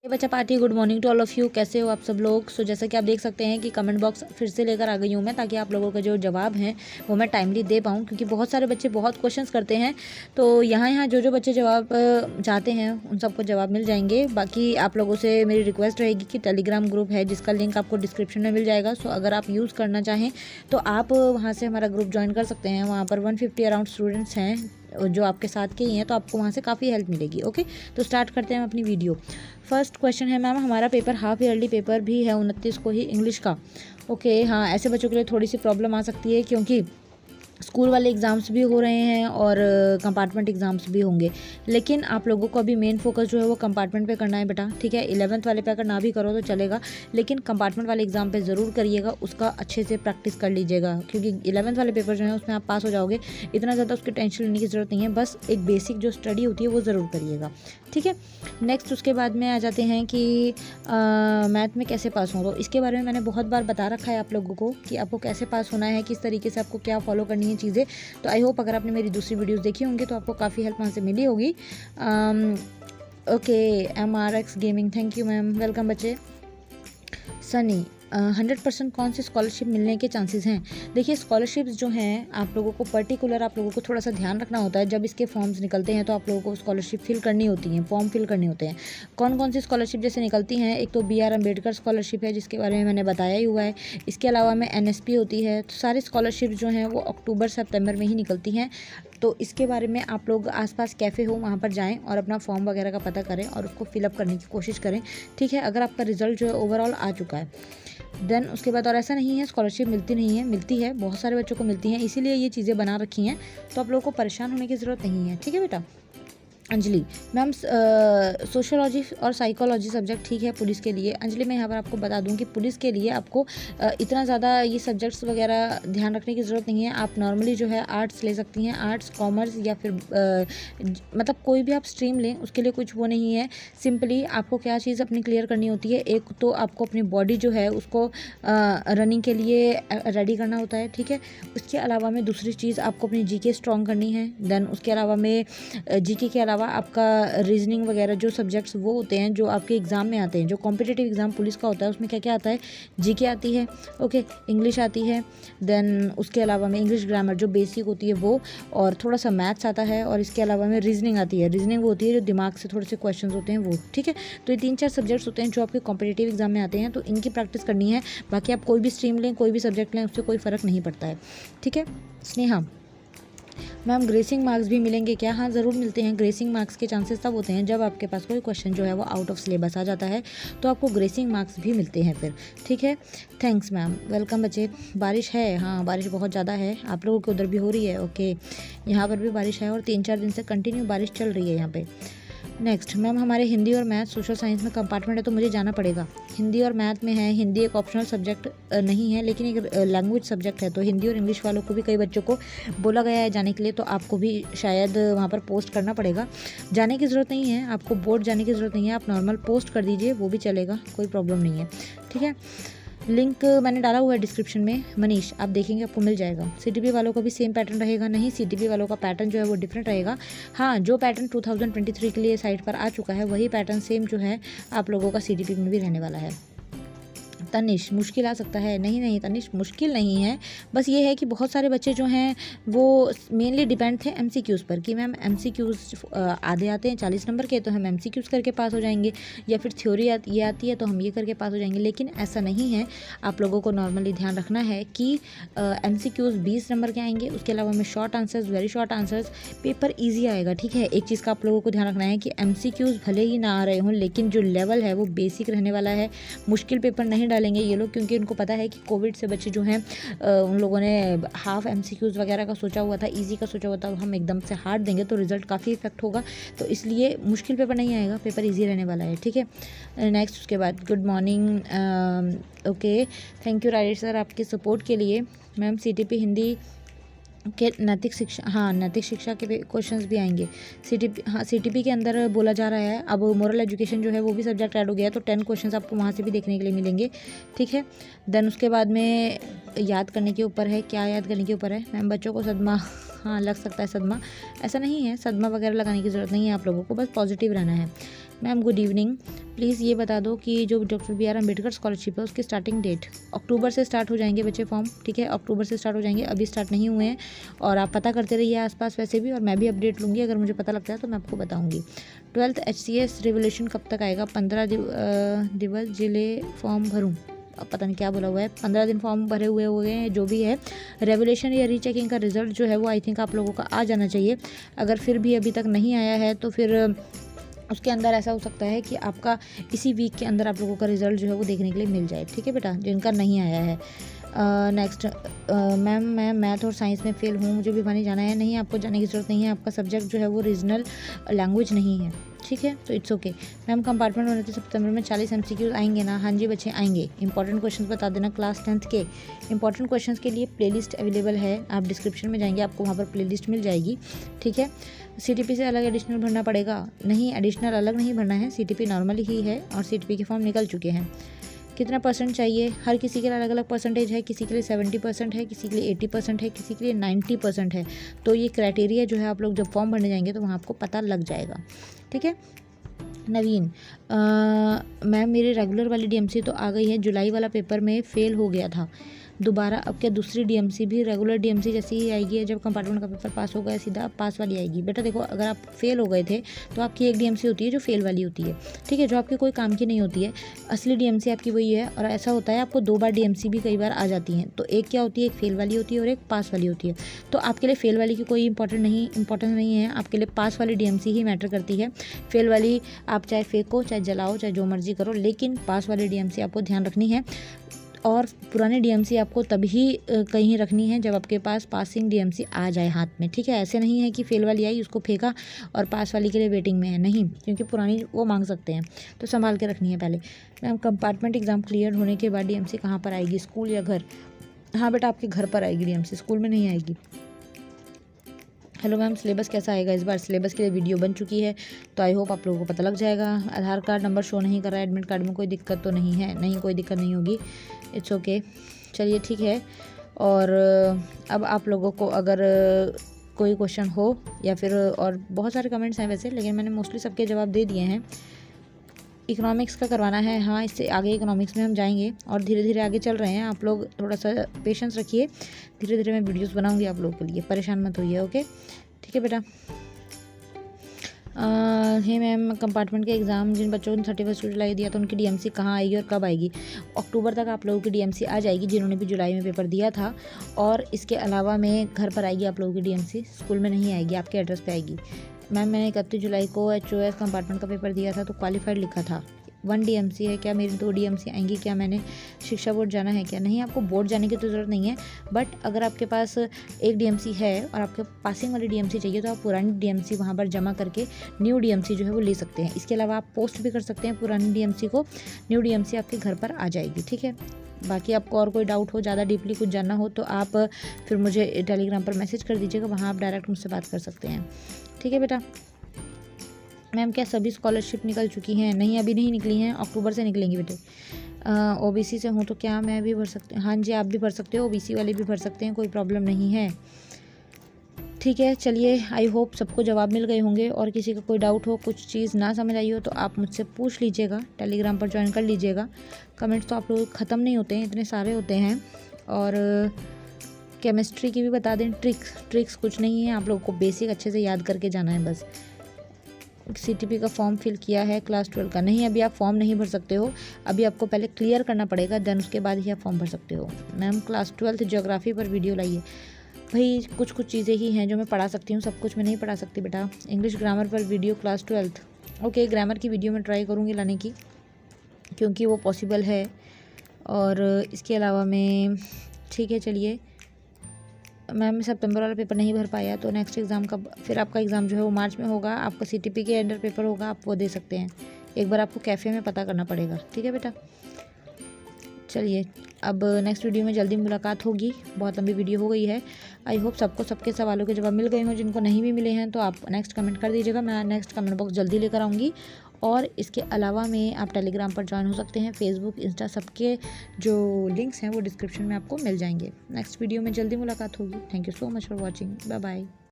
ये बच्चा party, good morning to all of you. कैसे हो आप सब लोग? सो जैसा कि आप देख सकते हैं कि कमेंट बॉक्स फिर से लेकर आ गई हूँ मैं, ताकि आप लोगों के जो जवाब हैं वो मैं टाइमली दे पाऊँ, क्योंकि बहुत सारे बच्चे बहुत क्वेश्चंस करते हैं। तो यहाँ जो बच्चे जवाब चाहते हैं उन सबको जवाब मिल जाएंगे। बाकी आप लोगों से मेरी रिक्वेस्ट रहेगी कि टेलीग्राम ग्रुप है जिसका लिंक आपको डिस्क्रिप्शन में मिल जाएगा। सो अगर आप यूज़ करना चाहें तो आप वहाँ से हमारा ग्रुप ज्वाइन कर सकते हैं। वहाँ पर 150 अराउंड स्टूडेंट्स हैं जो आपके साथ के ही हैं, तो आपको वहाँ से काफ़ी हेल्प मिलेगी। ओके, तो स्टार्ट करते हैं अपनी वीडियो। फर्स्ट क्वेश्चन है मैम, हमारा पेपर हाफ ईयरली पेपर भी है 29 को ही इंग्लिश का। ओके, हाँ, ऐसे बच्चों के लिए थोड़ी सी प्रॉब्लम आ सकती है, क्योंकि स्कूल वाले एग्ज़ाम्स भी हो रहे हैं और कंपार्टमेंट एग्ज़ाम्स भी होंगे। लेकिन आप लोगों को अभी मेन फोकस जो है वो कंपार्टमेंट पे करना है बेटा, ठीक है। 11th वाले पे अगर ना भी करो तो चलेगा, लेकिन कंपार्टमेंट वाले एग्ज़ाम पे ज़रूर करिएगा, उसका अच्छे से प्रैक्टिस कर लीजिएगा, क्योंकि 11th वाले पेपर जो है उसमें आप पास हो जाओगे। इतना ज़्यादा उसकी टेंशन लेने की ज़रूरत नहीं है, बस एक बेसिक जो स्टडी होती है वो ज़रूर करिएगा, ठीक है। नेक्स्ट उसके बाद में आ जाते हैं कि मैथ में कैसे पास हो। तो इसके बारे में मैंने बहुत बार बता रखा है आप लोगों को कि आपको कैसे पास होना है, किस तरीके से आपको क्या फॉलो करनी है चीज़ें। तो आई होप अगर आपने मेरी दूसरी वीडियोस देखी होंगी तो आपको काफ़ी हेल्प वहाँ से मिली होगी। Okay, MRX gaming, thank you ma'am, welcome बच्चे। सनी, 100% कौन सी स्कॉलरशिप मिलने के चांसेस हैं? देखिए, स्कॉलरशिप्स जो हैं आप लोगों को पर्टिकुलर आप लोगों को थोड़ा सा ध्यान रखना होता है। जब इसके फॉर्म्स निकलते हैं तो आप लोगों को स्कॉलरशिप फिल करनी होती हैं, फॉर्म फिल करने होते हैं। कौन कौन सी स्कॉलरशिप जैसे निकलती हैं, एक तो BR अम्बेडकर स्कॉलरशिप है जिसके बारे में मैंने बताया ही हुआ है। इसके अलावा में NSP होती है। तो सारी स्कॉलरशिप जो हैं वो अक्टूबर सितंबर में ही निकलती हैं। तो इसके बारे में आप लोग आसपास कैफ़े हो वहाँ पर जाएं और अपना फॉर्म वगैरह का पता करें और उसको फिलअप करने की कोशिश करें, ठीक है। अगर आपका रिजल्ट जो है ओवरऑल आ चुका है देन उसके बाद, और ऐसा नहीं है स्कॉलरशिप मिलती नहीं है, मिलती है, बहुत सारे बच्चों को मिलती हैं, इसीलिए ये चीज़ें बना रखी हैं। तो आप लोगों को परेशान होने की ज़रूरत नहीं है, ठीक है बेटा। अंजलि मैम, सोशियोलॉजी और साइकोलॉजी सब्जेक्ट ठीक है पुलिस के लिए। अंजलि, मैं यहाँ पर आपको बता दूँ कि पुलिस के लिए आपको इतना ज़्यादा ये सब्जेक्ट्स वगैरह ध्यान रखने की ज़रूरत नहीं है। आप नॉर्मली जो है आर्ट्स ले सकती हैं, आर्ट्स, कॉमर्स या फिर मतलब कोई भी आप स्ट्रीम लें, उसके लिए कुछ वो नहीं है। सिंपली आपको क्या चीज़ अपनी क्लियर करनी होती है, एक तो आपको अपनी बॉडी जो है उसको रनिंग के लिए रेडी करना होता है, ठीक है। उसके अलावा में दूसरी चीज़ आपको अपनी GK स्ट्रॉन्ग करनी है। देन उसके अलावा में GK के अलावा आपका रीजनिंग वगैरह जो सब्जेक्ट्स वो होते हैं जो आपके एग्ज़ाम में आते हैं, जो कॉम्पिटिटिव एग्ज़ाम पुलिस का होता है उसमें क्या क्या आता है, GK आती है, ओके, इंग्लिश आती है। देन उसके अलावा में इंग्लिश ग्रामर जो बेसिक होती है वो, और थोड़ा सा मैथ्स आता है, और इसके अलावा में रीजनिंग आती है। रीजनिंग वो होती है जो दिमाग से थोड़े से क्वेश्चन होते हैं वो, ठीक है। तो ये 3-4 सब्जेक्ट्स होते हैं जो आपके कॉम्पिटिटिव एग्ज़ाम में आते हैं, तो इनकी प्रैक्टिस करनी है। बाकी आप कोई भी स्ट्रीम लें, कोई भी सब्जेक्ट लें, उससे कोई फ़र्क नहीं पड़ता है, ठीक है। स्नेहा मैम, ग्रेसिंग मार्क्स भी मिलेंगे क्या? हाँ, ज़रूर मिलते हैं। ग्रेसिंग मार्क्स के चांसेस तब होते हैं जब आपके पास कोई क्वेश्चन जो है वो आउट ऑफ सिलेबस आ जाता है, तो आपको ग्रेसिंग मार्क्स भी मिलते हैं फिर, ठीक है। थैंक्स मैम, वेलकम बच्चे। बारिश है? हाँ, बारिश बहुत ज़्यादा है। आप लोगों के उधर भी हो रही है? ओके, यहाँ पर भी बारिश है और 3-4 दिन से कंटिन्यू बारिश चल रही है यहाँ पर। नेक्स्ट मैम, हमारे हिंदी और मैथ सोशल साइंस में कंपार्टमेंट है तो मुझे जाना पड़ेगा। हिंदी और मैथ में है, हिंदी एक ऑप्शनल सब्जेक्ट नहीं है लेकिन एक लैंग्वेज सब्जेक्ट है। तो हिंदी और इंग्लिश वालों को भी कई बच्चों को बोला गया है जाने के लिए, तो आपको भी शायद वहाँ पर पोस्ट करना पड़ेगा। जाने की ज़रूरत नहीं है, आपको बोर्ड जाने की ज़रूरत नहीं है, आप नॉर्मल पोस्ट कर दीजिए, वो भी चलेगा, कोई प्रॉब्लम नहीं है, ठीक है। लिंक मैंने डाला हुआ है डिस्क्रिप्शन में, मनीष आप देखेंगे आपको मिल जाएगा। CTP वालों का भी सेम पैटर्न रहेगा? नहीं, CTP वालों का पैटर्न जो है वो डिफरेंट रहेगा। हाँ, जो पैटर्न 2023 के लिए साइट पर आ चुका है वही पैटर्न सेम जो है आप लोगों का CTP में भी रहने वाला है। तनिष, मुश्किल आ सकता है? नहीं नहीं तनिष, मुश्किल नहीं है, बस ये है कि बहुत सारे बच्चे जो हैं वो मेनली डिपेंड थे MCQs पर, कि मैम MCQs आधे आते हैं 40 नंबर के, तो हम MCQs करके पास हो जाएंगे, या फिर थ्योरी ये आती है तो हम ये करके पास हो जाएंगे। लेकिन ऐसा नहीं है, आप लोगों को नॉर्मली ध्यान रखना है कि MCQs 20 नंबर के आएंगे, उसके अलावा में short answers, very short answers, paper easy आएगा, ठीक है। एक चीज़ का आप लोगों को ध्यान रखना है कि MCQs भले ही ना आ रहे हों, लेकिन जो लेवल है वो बेसिक रहने वाला है। मुश्किल पेपर नहीं डालेंगे ये लोग, क्योंकि उनको पता है कि कोविड से बच्चे जो हैं उन लोगों ने हाफ MCQs वगैरह का सोचा हुआ था, इजी का सोचा हुआ था, हम एकदम से हार्ड देंगे तो रिजल्ट काफ़ी इफेक्ट होगा। तो इसलिए मुश्किल पेपर नहीं आएगा, पेपर इजी रहने वाला है, ठीक है। नेक्स्ट उसके बाद, good morning, okay, thank you Rajesh sir आपके सपोर्ट के लिए। मैम, CTP हिंदी के नैतिक शिक्षा, हाँ नैतिक शिक्षा के क्वेश्चंस भी आएंगे। CTP, हाँ CTP के अंदर बोला जा रहा है अब मोरल एजुकेशन जो है वो भी सब्जेक्ट ऐड हो गया है, तो 10 क्वेश्चंस आपको वहाँ से भी देखने के लिए मिलेंगे, ठीक है। देन उसके बाद में याद करने के ऊपर है, क्या याद करने के ऊपर है मैम? बच्चों को सदमा, हाँ लग सकता है सदमा, ऐसा नहीं है, सदमा वगैरह लगाने की ज़रूरत नहीं है आप लोगों को, बस पॉजिटिव रहना है। मैम गुड इवनिंग, प्लीज़ ये बता दो कि जो doctor B R Ambedkar scholarship है उसकी स्टार्टिंग डेट। अक्टूबर से स्टार्ट हो जाएंगे बच्चे फॉर्म, ठीक है, अक्टूबर से स्टार्ट हो जाएंगे, अभी स्टार्ट नहीं हुए हैं। और आप पता करते रहिए आसपास वैसे भी, और मैं भी अपडेट लूँगी, अगर मुझे पता लगता है तो मैं आपको बताऊँगी। 12th HCS रिवोल्यूशन कब तक आएगा? 15 दिवस जिले फॉर्म भरूँ, अब पता नहीं क्या बोला हुआ है, 15 दिन फॉर्म भरे हुए हो गए हैं जो भी है। रेवोल्यूशन या रीचेकिंग का रिजल्ट जो है वो आई थिंक आप लोगों का आ जाना चाहिए। अगर फिर भी अभी तक नहीं आया है तो फिर उसके अंदर ऐसा हो सकता है कि आपका इसी वीक के अंदर आप लोगों का रिजल्ट जो है वो देखने के लिए मिल जाए, ठीक है बेटा, जिनका नहीं आया है। नेक्स्ट, मैम मैं मैथ और साइंस में फ़ेल हूँ, मुझे भिवानी जाना है। नहीं, आपको जाने की ज़रूरत नहीं है, आपका सब्जेक्ट जो है वो रीजनल लैंग्वेज नहीं है, ठीक है, तो इट्स ओके। मैम कंपार्टमेंट 29 सितंबर में 40 MCQ आएंगे ना? हाँ जी बच्चे आएंगे। इंपॉर्टेंट क्वेश्चन बता देना क्लास 10th के। इंपॉर्टेंट क्वेश्चन के लिए प्लेलिस्ट अवेलेबल है, आप डिस्क्रिप्शन में जाएंगे, आपको वहाँ पर प्लेलिस्ट मिल जाएगी, ठीक है। CTP से अलग एडिशनल भरना पड़ेगा? नहीं, एडिशनल अलग नहीं भरना है, CTP नॉर्मली ही है और CTP के फॉर्म निकल चुके हैं। कितना % चाहिए? हर किसी के लिए अलग अलग परसेंटेज है, किसी के लिए 70% है, किसी के लिए 80% है, किसी के लिए 90% है। तो ये क्राइटेरिया जो है आप लोग जब फॉर्म भरने जाएंगे तो वहाँ आपको पता लग जाएगा, ठीक है। नवीन, मैम मेरी रेगुलर वाली DMC तो आ गई है, जुलाई वाला पेपर में फ़ेल हो गया था दोबारा, अब क्या दूसरी DMC भी रेगुलर DMC जैसी ही आएगी? जब कंपार्टमेंट का पेपर पास हो गया सीधा पास वाली आएगी? बेटा देखो, अगर आप फेल हो गए थे तो आपकी एक DMC होती है जो फेल वाली होती है, ठीक है, जो आपके कोई काम की नहीं होती है। असली DMC आपकी वही है, और ऐसा होता है आपको 2 बार DMC भी कई बार आ जाती हैं। तो एक क्या होती है, एक फेल वाली होती है और एक पास वाली होती है। तो आपके लिए फेल वाली की कोई इंपॉर्टेंस नहीं है, आपके लिए पास वाली DMC ही मैटर करती है। फेल वाली आप चाहे फेंको, चाहे जलाओ, चाहे जो मर्जी करो, लेकिन पास वाली DMC आपको ध्यान रखनी है। और पुरानी DMC आपको तभी कहीं रखनी है जब आपके पास पासिंग DMC आ जाए हाथ में, ठीक है। ऐसे नहीं है कि फेल वाली आई उसको फेंका और पास वाली के लिए वेटिंग में है, नहीं, क्योंकि पुरानी वो मांग सकते हैं, तो संभाल के रखनी है पहले। मैम कंपार्टमेंट एग्ज़ाम क्लियर होने के बाद DMC कहाँ पर आएगी, स्कूल या घर? हाँ बेटा, आपके घर पर आएगी DMC, स्कूल में नहीं आएगी। हेलो मैम, सिलेबस कैसा आएगा इस बार? सिलेबस के लिए वीडियो बन चुकी है, तो आई होप आप लोगों को पता लग जाएगा। आधार कार्ड नंबर शो नहीं कर रहा है, एडमिट कार्ड में कोई दिक्कत तो नहीं है? नहीं, कोई दिक्कत नहीं होगी, इट्स ओके, चलिए ठीक है। और अब आप लोगों को अगर कोई क्वेश्चन हो या फिर, और बहुत सारे कमेंट्स हैं वैसे, लेकिन मैंने मोस्टली सबके जवाब दे दिए हैं। इकोनॉमिक्स का करवाना है? हाँ, इससे आगे इकोनॉमिक्स में हम जाएंगे और धीरे धीरे आगे चल रहे हैं, आप लोग थोड़ा सा पेशेंस रखिए, धीरे धीरे मैं वीडियोस बनाऊंगी आप लोगों के लिए, परेशान मत होइए, ओके, ठीक है बेटा। हे मैम, कंपार्टमेंट के एग्ज़ाम जिन बच्चों ने 31 जुलाई दिया तो उनकी DMC कहाँ आएगी और कब आएगी? अक्टूबर तक आप लोगों की DMC आ जाएगी जिन्होंने भी जुलाई में पेपर दिया था, और इसके अलावा में घर पर आएगी आप लोगों की DMC, स्कूल में नहीं आएगी, आपके एड्रेस पे आएगी। मैम मैंने 31 जुलाई को HOS कंपार्टमेंट का पेपर दिया था तो क्वालिफाइड लिखा था, 1 DMC है क्या? मेरी 2 DMC आएंगी क्या? मैंने शिक्षा बोर्ड जाना है क्या? नहीं, आपको बोर्ड जाने की तो ज़रूरत नहीं है, बट अगर आपके पास एक DMC है और आपके पासिंग वाली DMC चाहिए तो आप पुरानी DMC वहाँ पर जमा करके न्यू DMC जो है वो ले सकते हैं। इसके अलावा आप पोस्ट भी कर सकते हैं पुरानी DMC को, न्यू DMC आपके घर पर आ जाएगी, ठीक है। बाकी आपको और कोई डाउट हो, ज़्यादा डीपली कुछ जानना हो तो आप फिर मुझे टेलीग्राम पर मैसेज कर दीजिएगा, वहाँ आप डायरेक्ट मुझसे बात कर सकते हैं, ठीक है बेटा। मैम क्या सभी स्कॉलरशिप निकल चुकी हैं? नहीं, अभी नहीं निकली हैं, अक्टूबर से निकलेंगी बेटे। OBC से हूँ तो क्या मैं भी भर सकती हूँ? हाँ जी, आप भी भर सकते हो, OBC वाले भी भर सकते हैं, कोई प्रॉब्लम नहीं है, ठीक है। चलिए, आई होप सबको जवाब मिल गए होंगे, और किसी का कोई डाउट हो, कुछ चीज़ ना समझ आई हो तो आप मुझसे पूछ लीजिएगा, टेलीग्राम पर ज्वाइन कर लीजिएगा। कमेंट्स तो आप लोग ख़त्म नहीं होते हैं, इतने सारे होते हैं। और केमिस्ट्री की भी बता दें, ट्रिक्स कुछ नहीं है, आप लोगों को बेसिक अच्छे से याद करके जाना है बस। CTP का फॉर्म फिल किया है क्लास 12 का? नहीं, अभी आप फॉर्म नहीं भर सकते हो, अभी आपको पहले क्लियर करना पड़ेगा, देन उसके बाद ही आप फॉर्म भर सकते हो। मैम क्लास 12th ज्योग्राफी पर वीडियो लाइए। भाई कुछ चीज़ें ही हैं जो मैं पढ़ा सकती हूँ, सब कुछ मैं नहीं पढ़ा सकती बेटा। इंग्लिश ग्रामर पर video class 12th, okay, grammar की वीडियो मैं ट्राई करूँगी लाने की, क्योंकि वो पॉसिबल है। और इसके अलावा में, ठीक है चलिए। मैम सितंबर वाला पेपर नहीं भर पाया तो नेक्स्ट एग्ज़ाम कब? फिर आपका एग्ज़ाम जो है वो मार्च में होगा, आपका CTP के अंडर पेपर होगा, आप वो दे सकते हैं। एक बार आपको कैफ़े में पता करना पड़ेगा, ठीक है बेटा। चलिए, अब नेक्स्ट वीडियो में जल्दी मुलाकात होगी, बहुत लंबी वीडियो हो गई है। आई होप सबको सबके सवालों के जवाब मिल गए हों, जिनको नहीं भी मिले हैं तो आप नेक्स्ट कमेंट कर दीजिएगा, मैं नेक्स्ट कमेंट बॉक्स जल्दी लेकर आऊँगी। और इसके अलावा में आप टेलीग्राम पर ज्वाइन हो सकते हैं, फेसबुक, इंस्टा, सबके जो लिंक्स हैं वो डिस्क्रिप्शन में आपको मिल जाएंगे। नेक्स्ट वीडियो में जल्दी मुलाकात होगी। Thank you so much for watching, bye bye.